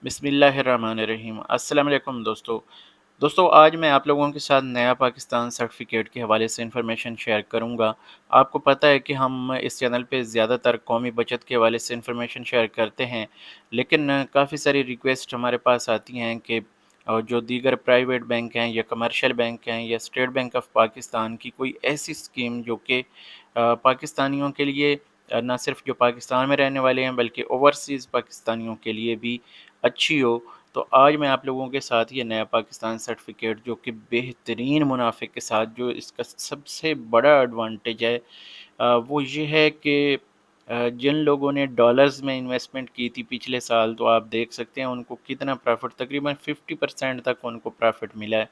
बिस्मिल्लाहिर्रहमानिर्रहीम। अस्सलाम वालेकुम दोस्तों आज मैं आप लोगों के साथ नया पाकिस्तान सर्टिफिकेट के हवाले से इंफॉर्मेशन शेयर करूंगा। आपको पता है कि हम इस चैनल पे ज़्यादातर कौमी बचत के हवाले से इंफॉर्मेशन शेयर करते हैं, लेकिन काफ़ी सारी रिक्वेस्ट हमारे पास आती हैं कि जो दीगर प्राइवेट बैंक हैं या कमर्शियल बैंक हैं या स्टेट बैंक ऑफ पाकिस्तान की कोई ऐसी स्कीम जो कि पाकिस्तानियों के लिए ना सिर्फ जो पाकिस्तान में रहने वाले हैं बल्कि ओवरसीज़ पाकिस्तानियों के लिए भी अच्छी हो। तो आज मैं आप लोगों के साथ ये नया पाकिस्तान सर्टिफिकेट जो कि बेहतरीन मुनाफे के साथ जो इसका सबसे बड़ा एडवांटेज है वो ये है कि जिन लोगों ने डॉलर्स में इन्वेस्टमेंट की थी पिछले साल, तो आप देख सकते हैं उनको कितना प्रॉफिट, तकरीबन 50% तक उनको प्रॉफिट मिला है।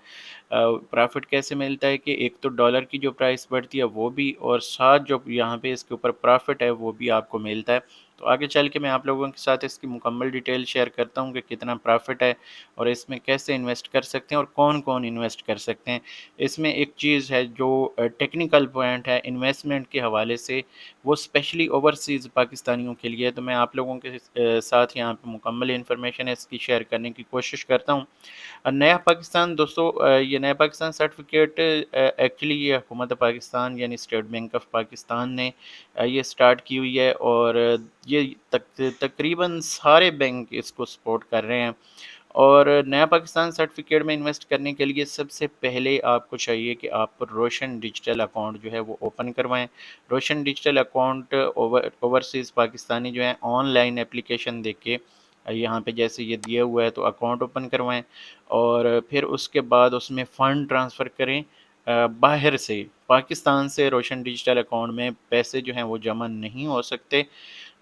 प्रॉफिट कैसे मिलता है कि एक तो डॉलर की जो प्राइस बढ़ती है वो भी, और साथ जो यहाँ पे इसके ऊपर प्रॉफिट है वो भी आपको मिलता है। तो आगे चल के मैं आप लोगों के साथ इसकी मुकम्मल डिटेल शेयर करता हूँ कि कितना प्रॉफिट है और इसमें कैसे इन्वेस्ट कर सकते हैं और कौन कौन इन्वेस्ट कर सकते हैं। इसमें एक चीज़ है जो टेक्निकल पॉइंट है इन्वेस्टमेंट के हवाले से, वो स्पेशली ओवरसीज़ पाकिस्तानियों के लिए है। तो मैं आप लोगों के साथ यहाँ पे मुकम्मल इन्फॉर्मेशन इसकी शेयर करने की कोशिश करता हूँ। नया पाकिस्तान दोस्तों, ये नया पाकिस्तान सर्टिफिकेट एक्चुअली ये हुकूमत पाकिस्तान यानी स्टेट बैंक ऑफ पाकिस्तान ने ये स्टार्ट की हुई है, और ये तकरीबन सारे बैंक इसको सपोर्ट कर रहे हैं। और नया पाकिस्तान सर्टिफिकेट में इन्वेस्ट करने के लिए सबसे पहले आपको चाहिए कि आप रोशन डिजिटल अकाउंट जो है वो ओपन करवाएं। रोशन डिजिटल अकाउंट ओवरसीज़ पाकिस्तानी जो है ऑनलाइन एप्लीकेशन देके यहाँ पे जैसे ये दिया हुआ है तो अकाउंट ओपन करवाएं, और फिर उसके बाद उसमें फ़ंड ट्रांसफ़र करें। बाहर से पाकिस्तान से रोशन डिजिटल अकाउंट में पैसे जो हैं वो जमा नहीं हो सकते।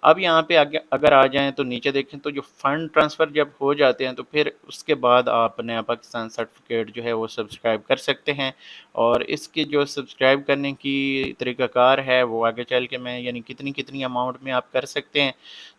अब यहाँ पे आगे अगर आ जाएँ तो नीचे देखें तो जो फ़ंड ट्रांसफ़र जब हो जाते हैं तो फिर उसके बाद आप नया पाकिस्तान सर्टिफिकेट जो है वो सब्सक्राइब कर सकते हैं। और इसकी जो सब्सक्राइब करने की तरीक़ाकार है वो आगे चल के मैं यानी कितनी अमाउंट में आप कर सकते हैं।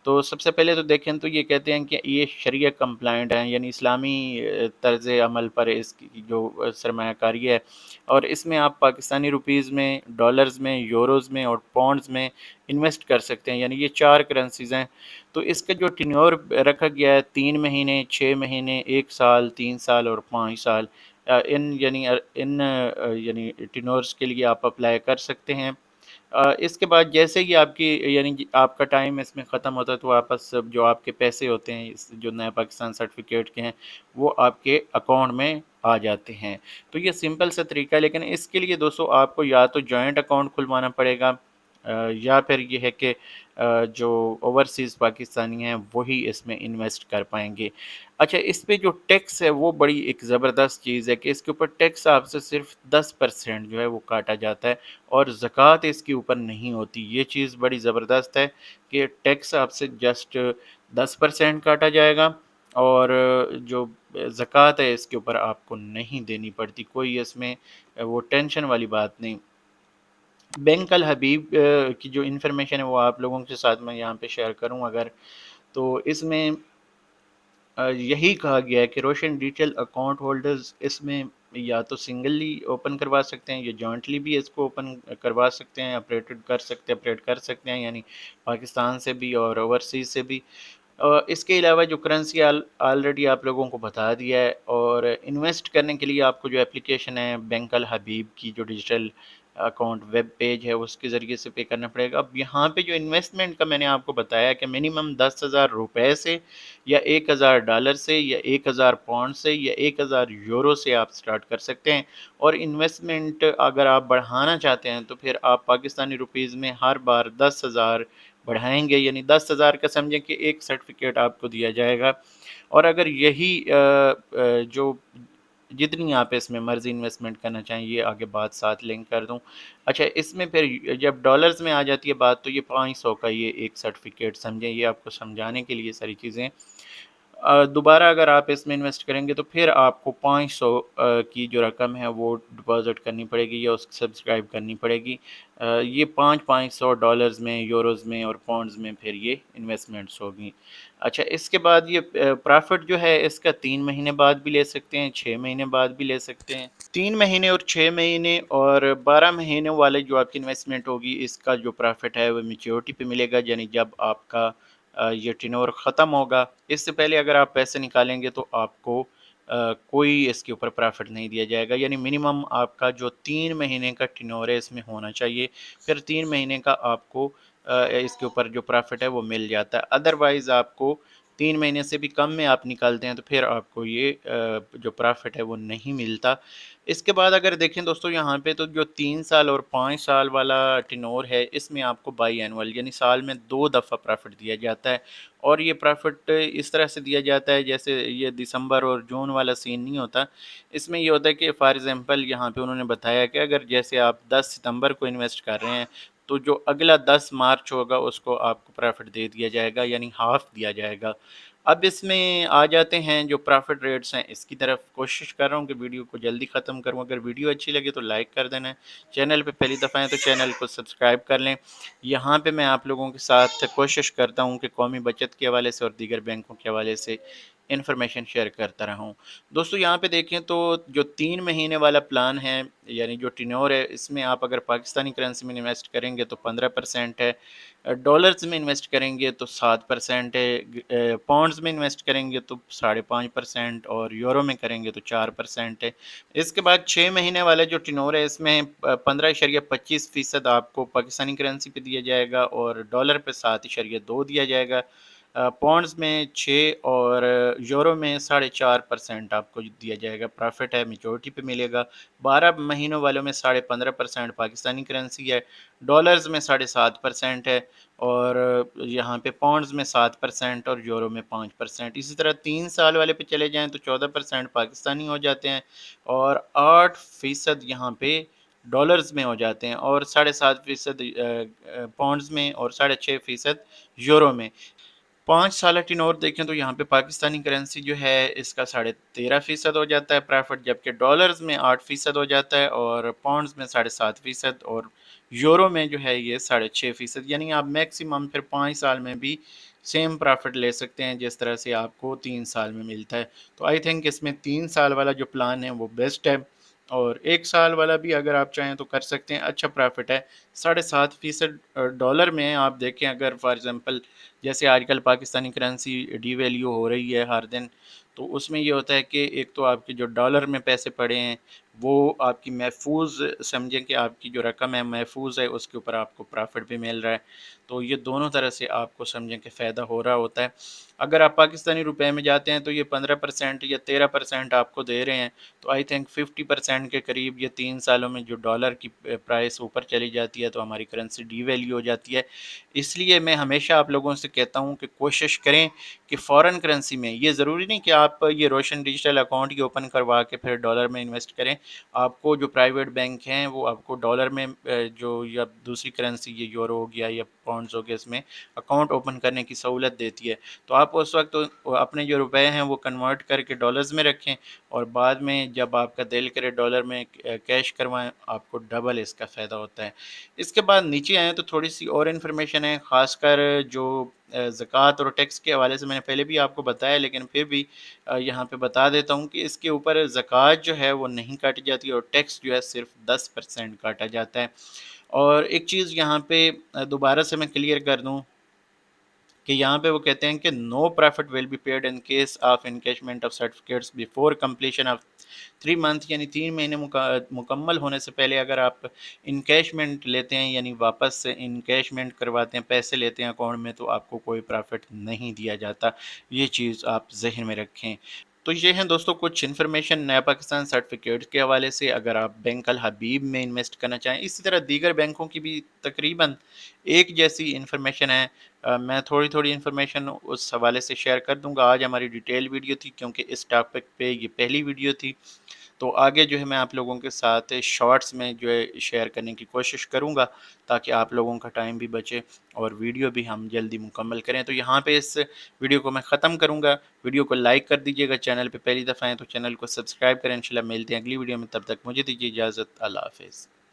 तो सबसे पहले तो देखें तो ये कहते हैं कि ये शरिया कंप्लाइंट है, यानी इस्लामी तर्ज़ अमल पर इसकी जो सरमायाकारी है, और इसमें आप पाकिस्तानी रुपीज़ में, डॉलर्स में, यूरोज़ में और पौंड्स में इन्वेस्ट कर सकते हैं। यानी ये 4 करेंसीज़ हैं। तो इसका जो टेन्योर रखा गया है 3 महीने, 6 महीने, 1 साल, 3 साल और 5 साल। इन टेन्योर्स के लिए आप अप्लाई कर सकते हैं। इसके बाद जैसे ही आपकी यानी कि आपका टाइम इसमें ख़त्म होता है तो वापस जो आपके पैसे होते हैं इस जो नया पाकिस्तान सर्टिफिकेट के हैं वो आपके अकाउंट में आ जाते हैं। तो ये सिंपल सा तरीका है, लेकिन इसके लिए दोस्तों आपको या तो जॉइंट अकाउंट खुलवाना पड़ेगा, या फिर ये है कि जो ओवरसीज़ पाकिस्तानी हैं वही इसमें इन्वेस्ट कर पाएंगे। अच्छा, इस पे जो टैक्स है वो बड़ी एक ज़बरदस्त चीज़ है कि इसके ऊपर टैक्स आपसे सिर्फ 10% जो है वो काटा जाता है, और ज़कात इसके ऊपर नहीं होती। ये चीज़ बड़ी ज़बरदस्त है कि टैक्स आपसे जस्ट 10% काटा जाएगा, और जो ज़कात है इसके ऊपर आपको नहीं देनी पड़ती। कोई इसमें वो टेंशन वाली बात नहीं। बैंक अल हबीब की जो इन्फॉर्मेशन है वो आप लोगों के साथ मैं यहाँ पे शेयर करूँ अगर, तो इसमें यही कहा गया है कि रोशन डिजिटल अकाउंट होल्डर्स इसमें या तो सिंगली ओपन करवा सकते हैं या जॉइंटली भी इसको ओपन करवा सकते हैं, ऑपरेट कर सकते हैं, यानी पाकिस्तान से भी और ओवरसीज़ से भी। इसके अलावा जो करेंसी ऑलरेडी आप लोगों को बता दिया है, और इन्वेस्ट करने के लिए आपको जो एप्लीकेशन है बैंक अल हबीब की जो डिजिटल अकाउंट वेब पेज है उसके ज़रिए से पे करना पड़ेगा। अब यहाँ पे जो इन्वेस्टमेंट का मैंने आपको बताया कि मिनिमम 10,000 रुपये से या 1,000 डॉलर से या 1,000 पाउंड से या 1,000 यूरो से आप स्टार्ट कर सकते हैं। और इन्वेस्टमेंट अगर आप बढ़ाना चाहते हैं तो फिर आप पाकिस्तानी रुपीज़ में हर बार 10,000 बढ़ाएंगे, यानी 10,000 का समझें कि एक सर्टिफिकेट आपको दिया जाएगा। और अगर यही जो जितनी आप इसमें मर्ज़ी इन्वेस्टमेंट करना चाहें, ये आगे बात साथ लिंक कर दूँ। अच्छा, इसमें फिर जब डॉलर्स में आ जाती है बात, तो ये 500 का ये एक सर्टिफिकेट समझें, ये आपको समझाने के लिए सारी चीज़ें। दोबारा अगर आप इसमें इन्वेस्ट करेंगे तो फिर आपको 500 की जो रकम है वो डिपॉज़िट करनी पड़ेगी या उसकी सब्सक्राइब करनी पड़ेगी। ये 5-500 डॉलर्स में, यूरोज़ में और पाउंड्स में फिर ये इन्वेस्टमेंट्स होगी। अच्छा, इसके बाद ये प्रॉफ़िट जो है इसका 3 महीने बाद भी ले सकते हैं, 6 महीने बाद भी ले सकते हैं। 3 महीने और 6 महीने और 12 महीने वाले जो आपकी इन्वेस्टमेंट होगी, इसका जो प्रॉफ़िट है वो मैच्योरिटी पे मिलेगा, यानी जब आपका یہ ٹینور ختم ہوگا، اس سے پہلے اگر آپ پیسے نکالیں گے تو آپ کو کوئی اس کے اوپر پرافٹ نہیں دیا جائے گا، یعنی منیمم آپ کا جو 3 مہینے کا ٹینور ہے اس میں ہونا چاہیے، پھر 3 مہینے کا آپ کو اس کے اوپر جو پرافٹ ہے وہ مل جاتا ہے۔ ادروائز آپ کو 3 مہینے سے بھی کم میں آپ نکالتے ہیں تو پھر آپ کو یہ جو پرافٹ ہے وہ نہیں ملتا۔ اس کے بعد اگر دیکھیں دوستو یہاں پہ تو جو 3 سال اور 5 سال والا ٹینور ہے اس میں آپ کو بائی اینول یعنی سال میں 2 دفعہ پرافٹ دیا جاتا ہے، اور یہ پرافٹ اس طرح سے دیا جاتا ہے جیسے یہ دسمبر اور جون والا سین نہیں ہوتا۔ اس میں یہ ہوتا ہے کہ فار ایگزامپل یہاں پہ انہوں نے بتایا کہ اگر جیسے آپ 10 ستمبر کو انویسٹ کر رہے ہیں تو جو اگلا 10 مارچ ہوگا اس کو آپ کو پرافٹ دے دیا جائے گا، یعنی ہاف دیا جائے گا۔ اب اس میں آ جاتے ہیں جو پرافٹ ریٹس ہیں اس کی طرف۔ کوشش کر رہا ہوں کہ ویڈیو کو جلدی ختم کروں، اگر ویڈیو اچھی لگے تو لائک کر دینا ہے، چینل پہ پہلی دفعہ ہیں تو چینل کو سبسکرائب کر لیں۔ یہاں پہ میں آپ لوگوں کے ساتھ کوشش کرتا ہوں کہ قومی بچت کے حوالے سے اور دیگر بینکوں کے حوالے سے انفارمیشن شیئر کرتا رہا ہوں۔ دوستو یہاں پہ دیکھیں تو جو 3 مہینے والا پلان ہے یعنی جو ٹینور ہے اس میں آپ اگر پاکستانی کرنسی میں انویسٹ کریں گے تو 15% ہے، ڈالرز میں انویسٹ کریں گے تو 7% ہے، پاؤنڈز میں انویسٹ کریں گے تو 5.5%، اور یورو میں کریں گے تو 4% ہے۔ اس کے بعد 6 مہینے والا جو ٹینور ہے اس میں 15.25% آپ کو پاکستانی کرنسی پہ دیا جائے گا، اور ڈالر پہ 7.2 دیا جائے گا، پاؤنڈز میں 6 اور یورو میں 4.5% آپ کو دیا جائے گا۔ پرافٹ ہے میچورٹی پہ ملے گا۔ 12 مہینوں والوں میں 15.5% پاکستانی کرنسی ہے، ڈالرز میں 7.5% ہے، اور یہاں پہ پاؤنڈز میں 7% اور یورو میں 5%۔ اسی طرح 3 سال والے پہ چلے جائیں تو 14% پاکستانی ہو جاتے ہیں، اور 8% یہاں پہ ڈالرز میں ہو جاتے ہیں، اور 7.5% پاؤنڈز میں، اور 6.5% یورو میں۔ 5 سالہ ٹینور دیکھیں تو یہاں پہ پاکستانی کرنسی جو ہے اس کا 13.5% ہو جاتا ہے پرافٹ، جبکہ ڈالرز میں 8% ہو جاتا ہے، اور پاؤنڈز میں 7.5%، اور یورو میں جو ہے یہ 6.5%، یعنی آپ میکسیمم پھر 5 سال میں بھی سیم پرافٹ لے سکتے ہیں جس طرح سے آپ کو 3 سال میں ملتا ہے۔ تو آئی تھنک اس میں 3 سال والا جو پلان ہے وہ بیسٹ ہے، اور 1 سال والا بھی اگر آپ چاہیں تو کر سکتے ہیں، اچھا پرافٹ ہے۔ 7.5% ڈالر میں آپ دیکھیں اگر فار ایگزامپل جیسے آج کل پاکستانی کرنسی ڈی ویلیو ہو رہی ہے ہر دن، تو اس میں یہ ہوتا ہے کہ ایک تو آپ کے جو ڈالر میں پیسے پڑے ہیں وہ آپ کی محفوظ سمجھیں کہ آپ کی جو رقم ہے محفوظ ہے، اس کے اوپر آپ کو پرافٹ بھی مل رہا ہے، تو یہ دونوں طرح سے آپ کو سمجھیں کہ فائدہ ہو رہا ہوتا ہے۔ اگر آپ پاکستانی روپے میں جاتے ہیں تو یہ 15% یا 13% آپ کو دے رہے ہیں، تو آئی تھنک 50% کے قریب یہ 3 سالوں میں جو ڈالر کی پرائس اوپر چلی جاتی ہے تو ہماری کرنسی ڈی ویلیو ہو جاتی ہے۔ اس لیے میں ہمیشہ آپ لوگوں سے کہتا ہوں کہ کوشش کریں کہ فارن کرنسی میں، یہ ضروری نہیں کہ آپ یہ روشن ڈیجیٹل اکاؤنٹ ہی اوپن کروا کے پھر ڈالر میں انویسٹ کریں، آپ کو جو پرائیویٹ بینک ہیں وہ آپ کو ڈالر میں جو یا دوسری کرنسی یہ یورو ہو گیا یا پاؤنڈز ہو گیا اس میں اکاؤنٹ اوپن کرنے کی سہولت دیتی ہے، تو آپ اس وقت اپنے جو روپے ہیں وہ کنورٹ کر کے ڈالرز میں رکھیں، اور بعد میں جب آپ کا دل کرے ڈالر میں کیش کروائیں، آپ کو ڈبل اس کا فائدہ ہوتا ہے۔ اس کے بعد نیچے آئیں تو تھوڑی سی اور انفارمیشن ہے، خاص کر جو زکوٰۃ اور ٹیکس کے حوالے سے میں نے پہلے بھی آپ کو بتایا، لیکن پھر بھی یہاں پہ بتا دیتا ہوں کہ اس کے اوپر زکوٰۃ جو ہے وہ نہیں کاٹی جاتی، اور ٹیکس جو ہے صرف 10% کاٹا جاتا ہے۔ اور ایک چیز یہاں پہ دوبارہ سے میں کلیئر کر دوں کہ یہاں پہ وہ کہتے ہیں کہ no profit will be paid in case of encashment of certificates before completion of 3 month, یعنی 3 مہینے مکمل ہونے سے پہلے اگر آپ انکیشمنٹ لیتے ہیں یعنی واپس سے انکیشمنٹ کرواتے ہیں، پیسے لیتے ہیں اکاؤنٹ میں، تو آپ کو کوئی پرافٹ نہیں دیا جاتا، یہ چیز آپ ذہن میں رکھیں۔ تو یہ ہیں دوستوں کچھ انفارمیشن نیا پاکستان سرٹیفکیٹ کے حوالے سے، اگر آپ بینک الحبیب میں انویسٹ کرنا چاہیں، اسی طرح دیگر بینکوں کی بھی تقریباً ایک جیسی انفارمیشن ہے۔ میں تھوڑی تھوڑی انفارمیشن اس حوالے سے شیئر کر دوں گا۔ آج ہماری ڈیٹیل ویڈیو تھی کیونکہ اس ٹاپک پہ یہ پہلی ویڈیو تھی، تو آگے جو ہے میں آپ لوگوں کے ساتھ شارٹس میں جو ہے شیئر کرنے کی کوشش کروں گا تاکہ آپ لوگوں کا ٹائم بھی بچے اور ویڈیو بھی ہم جلدی مکمل کریں۔ تو یہاں پہ اس ویڈیو کو میں ختم کروں گا، ویڈیو کو لائک کر دیجیے گا، چینل پہ پہلی دفعہ ہیں تو چینل کو سبسکرائب کریں۔ انشاءاللہ ملتے ہیں اگلی ویڈیو میں، تب تک مجھے دیجیے اجازت، اللہ حافظ۔